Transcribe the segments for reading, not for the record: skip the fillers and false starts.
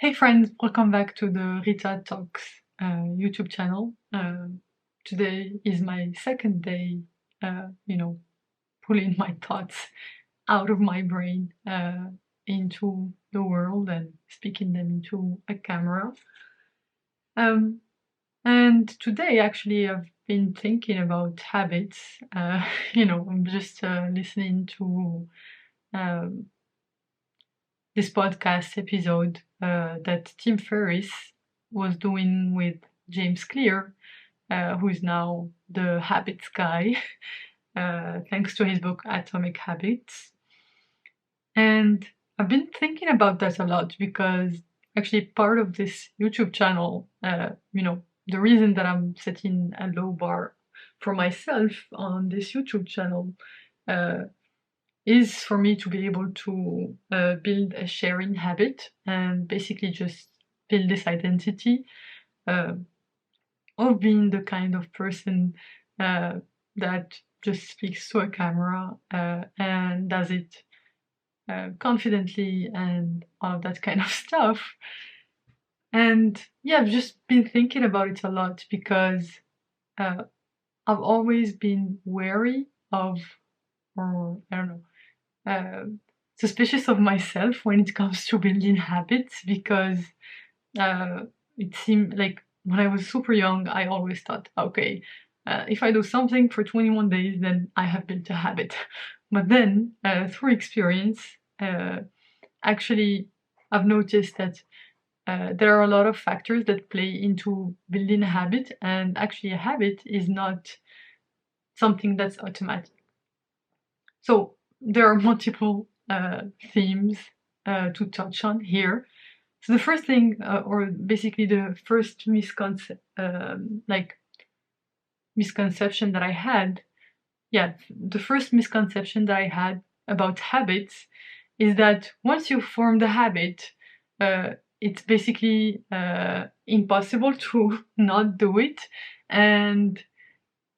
Hey friends, welcome back to the Rita Talks YouTube channel. Today is my second day, pulling my thoughts out of my brain into the world and speaking them into a camera. Um, and today, actually, I've been thinking about habits. I'm just listening to um, this podcast episode that Tim Ferriss was doing with James Clear, who is now the habits guy, thanks to his book Atomic Habits. And I've been thinking about that a lot because actually part of this YouTube channel, the reason that I'm setting a low bar for myself on this YouTube channel uh, is for me to be able to build a sharing habit and basically just build this identity uh, of being the kind of person that just speaks to a camera and does it confidently and all of that kind of stuff. And yeah, I've just been thinking about it a lot because uh, I've always been wary of, or I don't know, suspicious of myself when it comes to building habits because uh, it seemed like when I was super young, I always thought, okay, if I do something for 21 days, then I have built a habit. But then, through experience, actually, I've noticed that there are a lot of factors that play into building a habit, and actually, a habit is not something that's automatic. So there are multiple themes to touch on here. So the first thing, or basically the first misconception that I had, the first misconception that I had about habits is that once you form the habit, it's basically impossible to not do it. And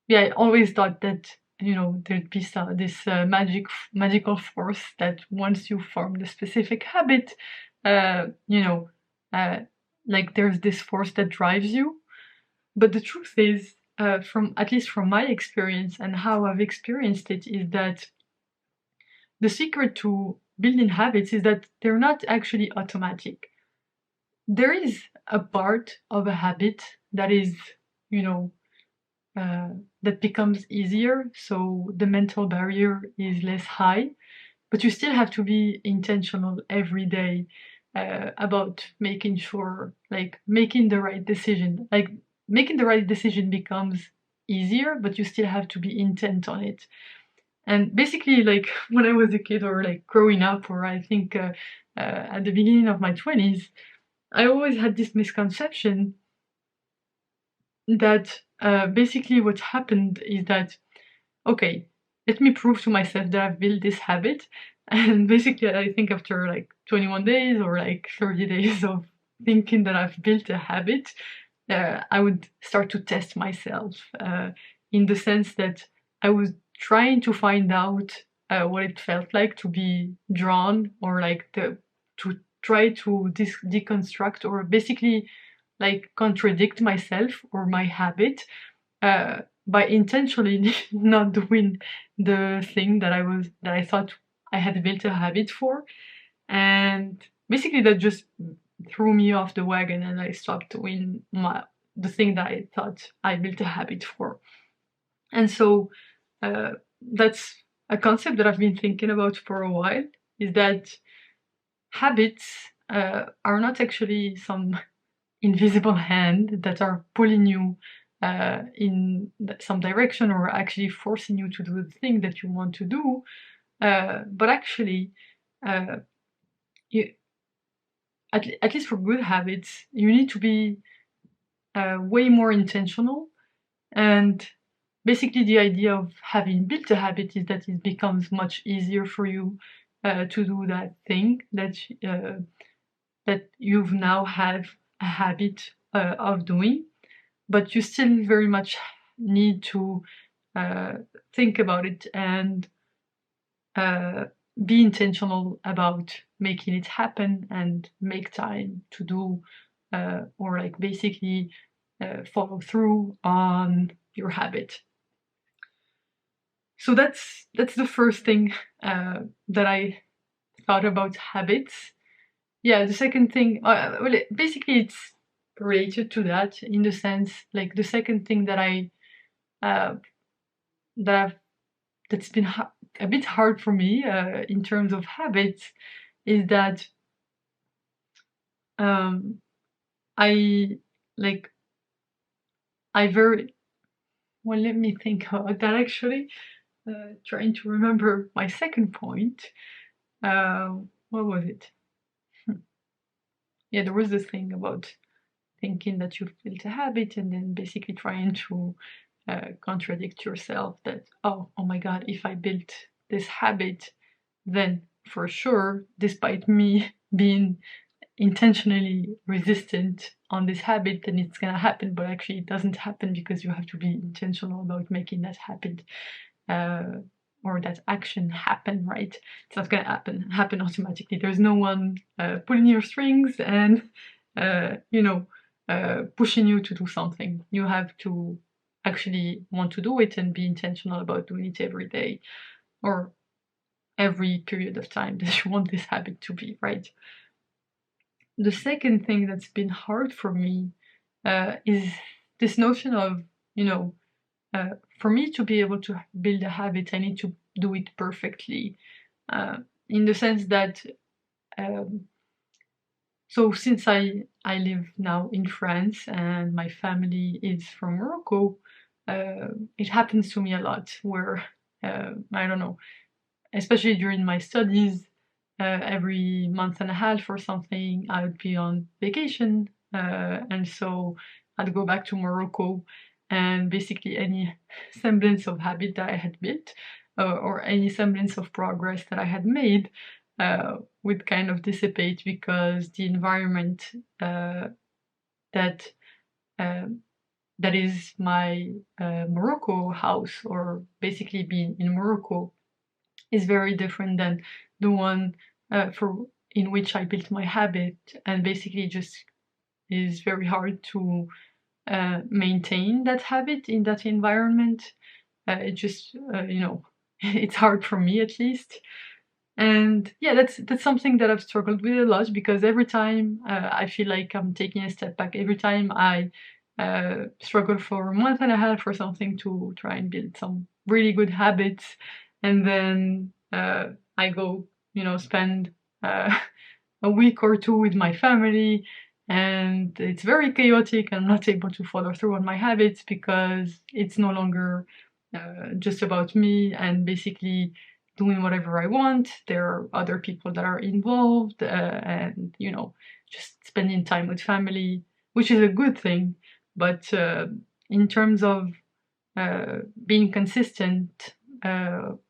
yeah, I always thought that there'd be this magical force that once you form the specific habit, uh, you know, uh, like there's this force that drives you. But the truth is, from at least from my experience and how I've experienced it, is that the secret to building habits is that they're not actually automatic. There is a part of a habit that is, you know, uh, that becomes easier, so the mental barrier is less high, but you still have to be intentional every day about making sure, like making the right decision. Like making the right decision becomes easier, but you still have to be intent on it. And basically, like when I was a kid or like growing up, or I think at the beginning of my 20s, I always had this misconception that basically what happened is that, okay, let me prove to myself that I've built this habit. And basically, I think after like 21 days or like 30 days of thinking that I've built a habit, I would start to test myself in the sense that I was trying to find out what it felt like to be drawn, or like to try to deconstruct, or basically like contradict myself or my habit by intentionally not doing the thing that I thought I had built a habit for. And basically that just threw me off the wagon, and I stopped doing the thing that I thought I built a habit for. And so uh, that's a concept that I've been thinking about for a while, is that habits are not actually some invisible hand that are pulling you in some direction, or actually forcing you to do the thing that you want to do, but actually, uh, you, at least for good habits, you need to be way more intentional. And basically, the idea of having built a habit is that it becomes much easier for you to do that thing that you've now have a habit of doing, but you still very much need to uh, think about it and be intentional about making it happen and make time to do or like basically follow through on your habit. So that's the first thing that I thought about habits. Yeah, the second thing, well, basically it's related to that in the sense, like the second thing that uh, that's been a bit hard for me in terms of habits is that um, I like I very well. Let me think about that actually. Trying to remember my second point. What was it? Yeah, there was this thing about thinking that you've built a habit and then basically trying to contradict yourself that, oh my God, if I built this habit, then for sure, despite me being intentionally resistant on this habit, then it's gonna happen. But actually, it doesn't happen because you have to be intentional about making that habit or that action happen, right? It's not gonna happen automatically. There's no one pulling your strings and pushing you to do something. You have to actually want to do it and be intentional about doing it every day or every period of time that you want this habit to be, right? The second thing that's been hard for me is this notion of, for me to be able to build a habit, I need to do it perfectly. In the sense that, so since I live now in France and my family is from Morocco, it happens to me a lot where, I don't know, especially during my studies, every month and a half or something, I would be on vacation. And so I'd go back to Morocco, and basically any semblance of habit that I had built or any semblance of progress that I had made would kind of dissipate because the environment that um, that is my Morocco house, or basically being in Morocco, is very different than the one for in which I built my habit, and basically just is very hard to maintain that habit in that environment. It just it's hard for me at least. And yeah, that's something that I've struggled with a lot because every time I feel like I'm taking a step back, every time I struggle for a month and a half or something to try and build some really good habits, and then I go, spend uh, a week or two with my family, and it's very chaotic. I'm not able to follow through on my habits because it's no longer just about me and basically doing whatever I want. There are other people that are involved, and just spending time with family, which is a good thing. But in terms of being consistent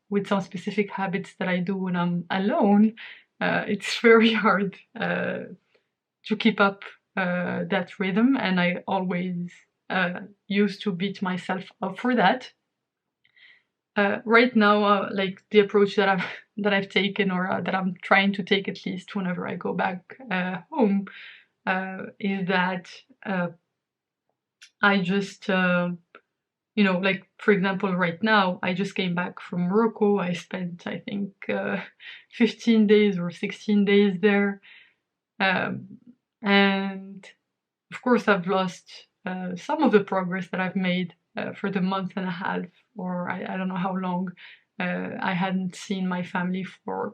with some specific habits that I do when I'm alone, it's very hard to keep up that rhythm, and I always used to beat myself up for that. Right now, like the approach that I've taken, or that I'm trying to take at least whenever I go back home, is that I just like for example, right now I just came back from Morocco. I spent, I think, 15 days or 16 days there, um, and of course I've lost some of the progress that I've made for the month and a half, or I don't know how long I hadn't seen my family for,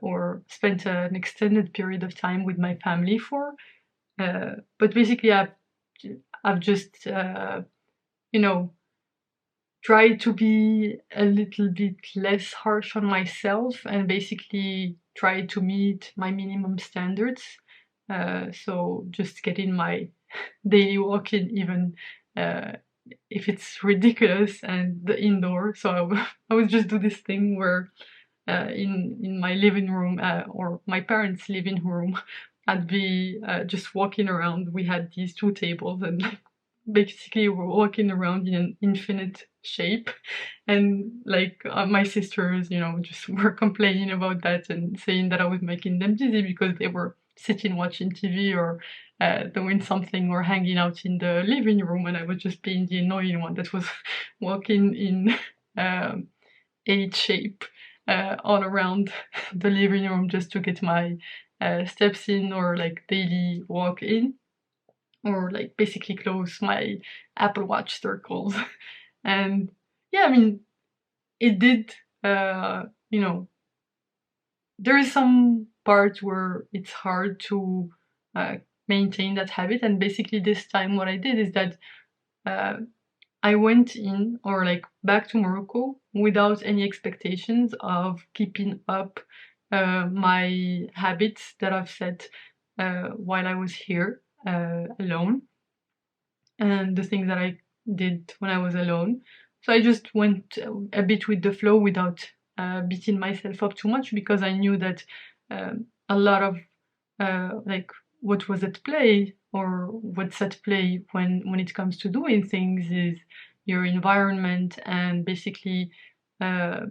or spent an extended period of time with my family for. But basically, I've just try to be a little bit less harsh on myself and basically try to meet my minimum standards. So just getting my daily walk-in, even if it's ridiculous and the indoor. So I would just do this thing where in my living room or my parents' living room, I'd be just walking around. We had these two tables, and like basically were walking around in an infinite shape, and like my sisters, just were complaining about that and saying that I was making them dizzy because they were sitting watching TV or doing something or hanging out in the living room, and I was just being the annoying one that was walking in um, eight shape all around the living room just to get my steps in or like daily walk in, or like basically close my Apple Watch circles. And yeah, I mean, it did, there is some parts where it's hard to uh, maintain that habit. And basically, this time, what I did is that uh, I went in or like back to Morocco without any expectations of keeping up my habits that I've set while I was here alone, and the things that I did when I was alone. So I just went a bit with the flow without beating myself up too much, because I knew that a lot of like what was at play or what's at play when it comes to doing things is your environment, and basically uh,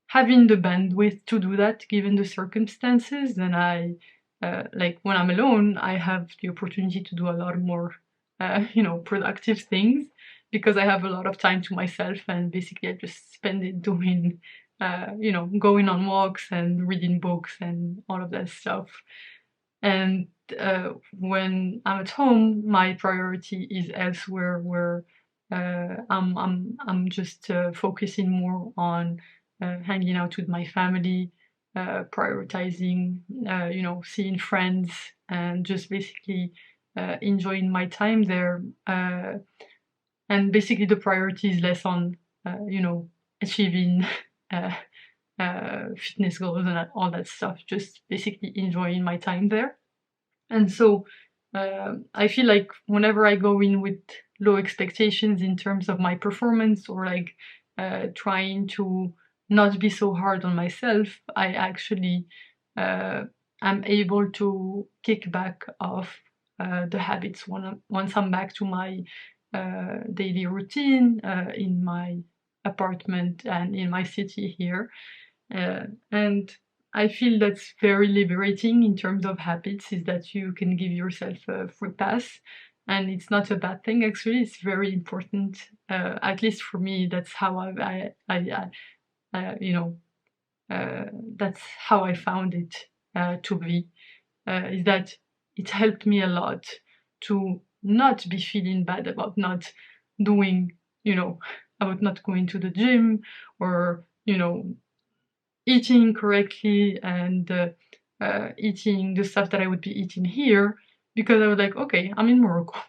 having the bandwidth to do that given the circumstances. Then I like when I'm alone, I have the opportunity to do a lot more productive things, because I have a lot of time to myself, and basically I just spend it doing going on walks and reading books and all of that stuff. And when I'm at home, my priority is elsewhere, where I'm just focusing more on hanging out with my family, prioritizing, seeing friends, and just basically enjoying my time there. And basically, the priority is less on, achieving uh, fitness goals and all that stuff. Just basically enjoying my time there. And so I feel like whenever I go in with low expectations in terms of my performance, or like trying to not be so hard on myself, I actually am able to kick back off the habits once I'm back to my daily routine in my apartment and in my city here. And I feel that's very liberating in terms of habits, is that you can give yourself a free pass. And it's not a bad thing, actually. It's very important. At least for me, that's how you know, that's how I found it to be. Is that it helped me a lot to not be feeling bad about not doing, about not going to the gym, or, eating correctly, and eating the stuff that I would be eating here, because I was like, okay, I'm in Morocco.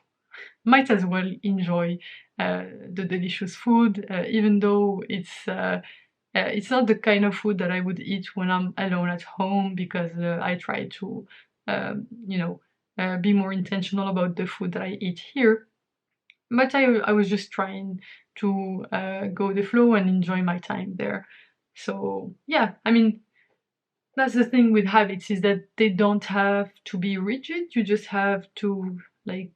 Might as well enjoy the delicious food, even though it's not the kind of food that I would eat when I'm alone at home, because I try to, be more intentional about the food that I eat here. But I was just trying to go with the flow and enjoy my time there. So yeah, I mean, that's the thing with habits, is that they don't have to be rigid. You just have to like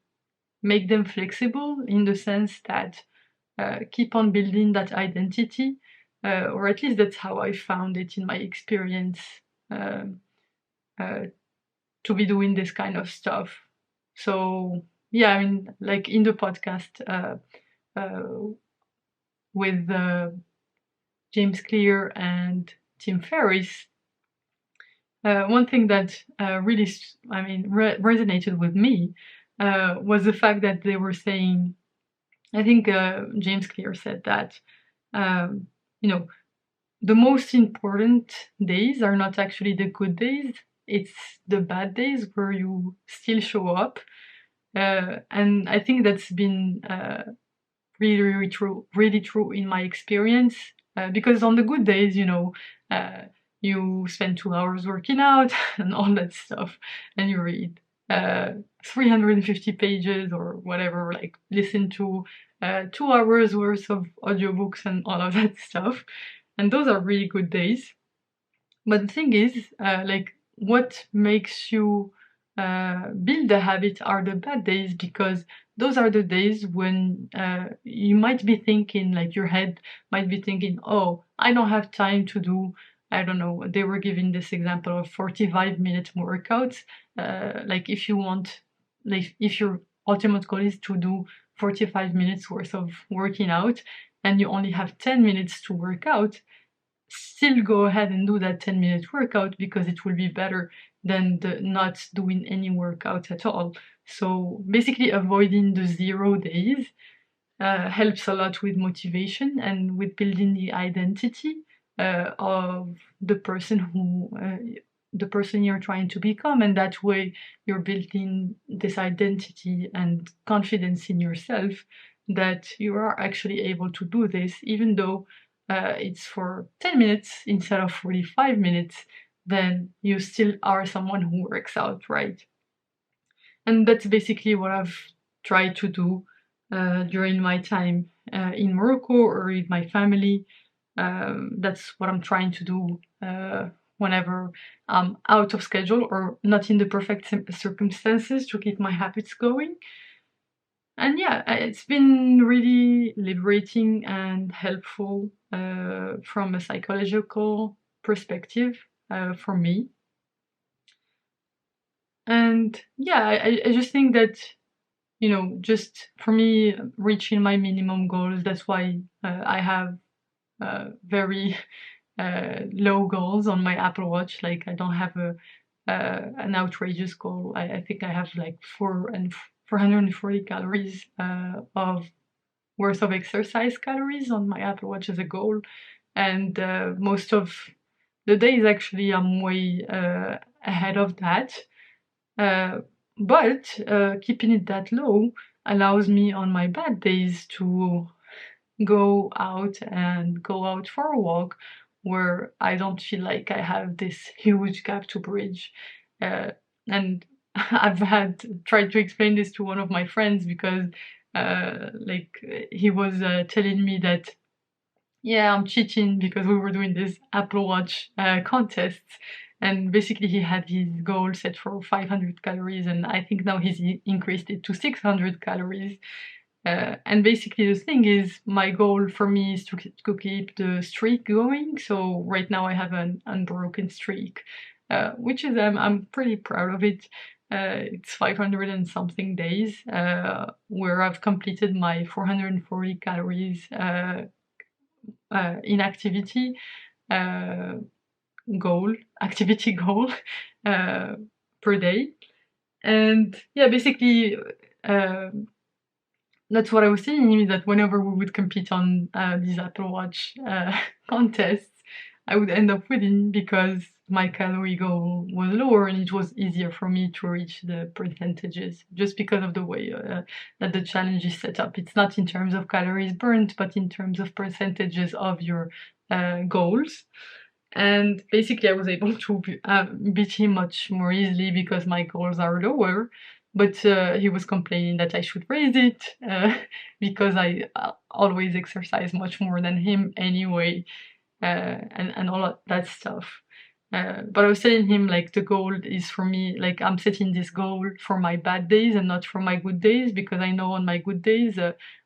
make them flexible, in the sense that keep on building that identity, or at least that's how I found it in my experience, um, uh, to be doing this kind of stuff. So yeah, I mean, like in the podcast uh, with James Clear and Tim Ferriss, one thing that really, resonated with me was the fact that they were saying, I think James Clear said that, um, you know, the most important days are not actually the good days, it's the bad days where you still show up. And I think that's been really true in my experience. Because on the good days, uh, you spend 2 hours working out and all that stuff, and you read 350 pages or whatever, like listen to 2 hours worth of audiobooks and all of that stuff. And those are really good days. But the thing is, like, what makes you build a habit are the bad days, because those are the days when you might be thinking, like your head might be thinking, oh, I don't have time to do, I don't know, they were giving this example of 45-minute workouts. Like if you want, like if your ultimate goal is to do 45 minutes worth of working out and you only have 10 minutes to work out, still go ahead and do that 10-minute workout because it will be better than the not doing any workout at all. So basically avoiding the 0 days helps a lot with motivation and with building the identity of the person who the person you're trying to become, and that way you're building this identity and confidence in yourself that you are actually able to do this, even though it's for 10 minutes instead of 45 minutes, then you still are someone who works out, right? And that's basically what I've tried to do during my time in Morocco or with my family. That's what I'm trying to do whenever I'm out of schedule or not in the perfect circumstances to keep my habits going. And yeah, it's been really liberating and helpful from a psychological perspective for me. And yeah, I just think that, you know, just for me, reaching my minimum goals, that's why I have very low goals on my Apple Watch. Like I don't have an outrageous goal. I think I have like 440 calories of worth of exercise calories on my Apple Watch as a goal, and most of the days actually I'm way ahead of that. Uh, but keeping it that low allows me on my bad days to go out for a walk where I don't feel like I have this huge gap to bridge. And I've had tried to explain this to one of my friends because like he was telling me that yeah, I'm cheating because we were doing this Apple Watch contests. And basically, he had his goal set for 500 calories, and I think now he's increased it to 600 calories. And basically, the thing is, my goal for me is to keep the streak going. So right now, I have an unbroken streak, which is I'm pretty proud of it. It's 500 and something days where I've completed my 440 calories inactivity uh, activity goal per day. And yeah, basically, that's what I was telling him, is that whenever we would compete on these Apple Watch contests, I would end up winning because my calorie goal was lower and it was easier for me to reach the percentages just because of the way that the challenge is set up. It's not in terms of calories burned, but in terms of percentages of your goals. And basically, I was able to beat him much more easily because my goals are lower. But he was complaining that I should raise it because I always exercise much more than him anyway, and all of that stuff. But I was telling him, like, the goal is for me, like, I'm setting this goal for my bad days and not for my good days, because I know on my good days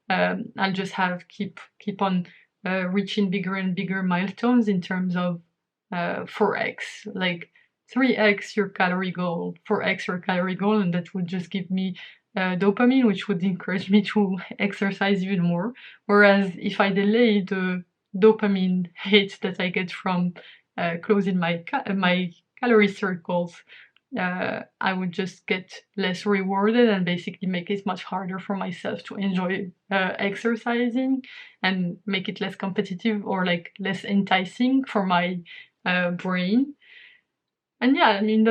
I'll just keep on reaching bigger and bigger milestones in terms of 4x, like 3x your calorie goal, 4x your calorie goal, and that would just give me dopamine, which would encourage me to exercise even more. Whereas if I delay the dopamine hit that I get from closing my calorie circles, I would just get less rewarded and basically make it much harder for myself to enjoy exercising and make it less competitive or like less enticing for my brain. And yeah, I mean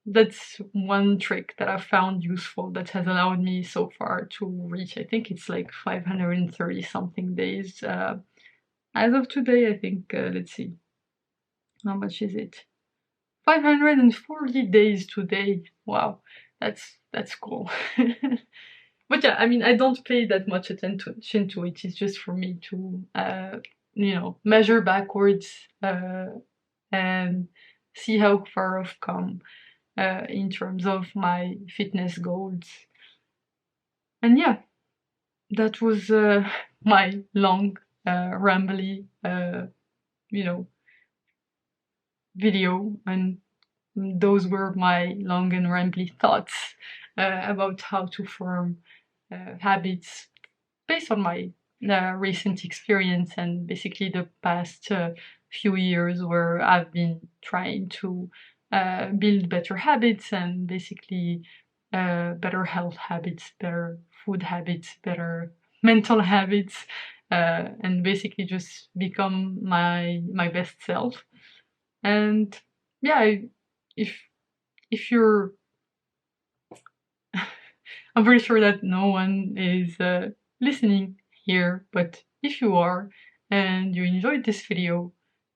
that's one trick that I found useful that has allowed me so far to reach, I think it's like 530 something days. As of today, I think, let's see, how much is it? 540 days today. Wow, that's cool. But yeah, I mean, I don't pay that much attention to it. It's just for me to, measure backwards and see how far I've come in terms of my fitness goals. And yeah, that was my long, rambly, video, and those were my long and rambly thoughts about how to form habits based on my recent experience and basically the past few years where I've been trying to build better habits and basically better health habits, better food habits, better mental habits, and basically just become my best self. And yeah, if you're I'm pretty sure that no one is listening here, but if you are and you enjoyed this video,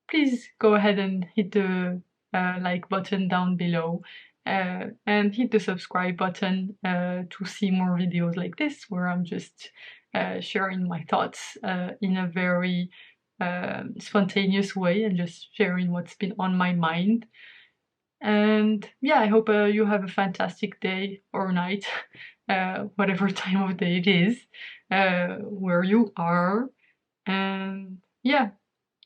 please go ahead and hit the like button down below and hit the subscribe button to see more videos like this where I'm just sharing my thoughts in a very spontaneous way and just sharing what's been on my mind. And yeah, I hope you have a fantastic day or night, whatever time of day it is, where you are. And yeah,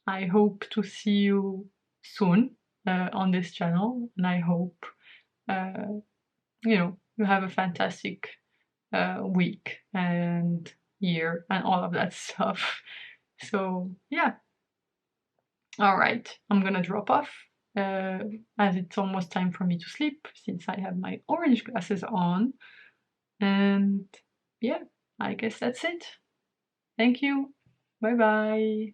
I hope to see you soon on this channel. And I hope, you have a fantastic week and year and all of that stuff. So yeah, all right, I'm gonna drop off as it's almost time for me to sleep since I have my orange glasses on. And yeah, I guess that's it. Thank you. Bye bye.